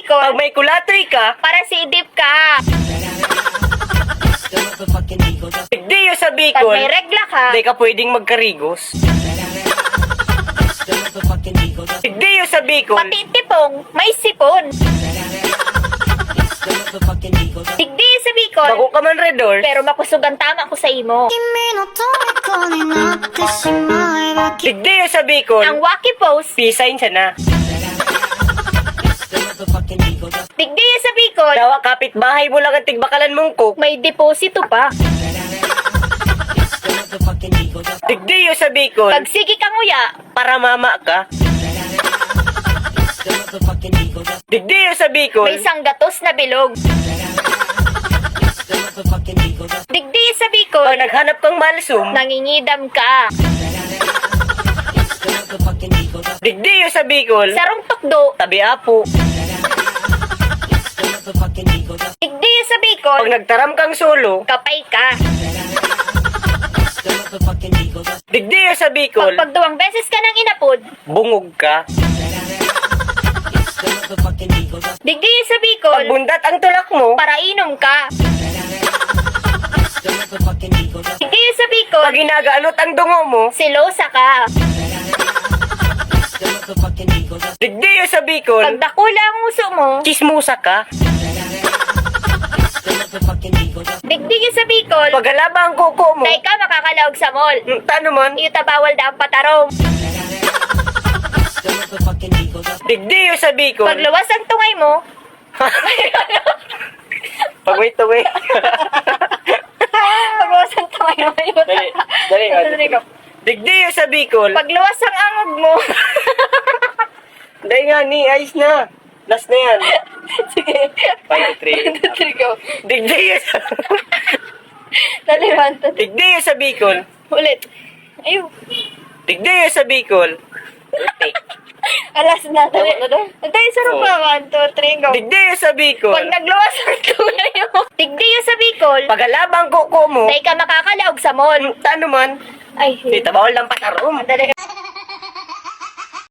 Bicol. Pag may kulatoy ka, Para sidip ka. digdiyo sa Pag Bicol, may regla ka. di ka pwedeng magkarigos. Digdiyo sa Bicol, Pati tipong may sipon. Digdi sa Bicol. bago ka man redor, Pero makusog ang tama ko sa imo. 君の虜になってしまえばきっ digdiyo sa Bicol, Ang wacky post. pisain siya na. Digdi sa Bicol. Dawa kapitbahay mo lang ang tigbakalan mong cook. May deposito pa. Digdiyo sa Bicol, Pag sige kang uya. para mama ka. Digdiyo sa Bicol, May sanggatos na bilog. Digdi sa Bicol. pag naghanap kang malsum, Nangingidam ka. digdiyo sa Bicol, Sarong tukdo. tabi apo. Digdi sa Bicol. Pag nagtaram kang solo, Kapay ka. digdiyo sa Bicol, Pag pagduwang beses ka nang inapod. bungog ka. Digdi sa Pag Bicol. bundat ang tulak mo, Para inom ka. Digdi sa Bicol. pag ginagaalot ang dungo mo, Selosa ka. digdiyo sa Bicol, Pag dakula ang uso mo. chismusa ka. Digdi sa Bicol. Pag halaba ang kuko mo, Dahil ka makakalaog sa mall. tano man, Iyuta bawal na ang patarong. digdiyo sa Bicol, Pag luwas ang tungay mo. pag may tuwi. Pag luwas ang tungay mo. Dali, dali, Dali ka. digdiyo sa Bicol, Pag luwas ang angog mo. dahil nga ni, ayos na. Last na yan. Sige. 5, 3. Dali ka. Digdiyo sa, Dali, 1, 2, 3. digdiyo sa Bicol, Ulit. Ayun. digdiyo sa Bicol, Alas na. Dali. Tama na daw. Dali, sarap pa. 1, 2, 3, go. digdiyo sa Bicol, Pag nagluwas ang tungay mo. Digdiyo sa Bicol. pag halaba ang kuko mo, Dahil ka makakalaog sa mall. tano man, Ay, dito bawal ng patarom. dali.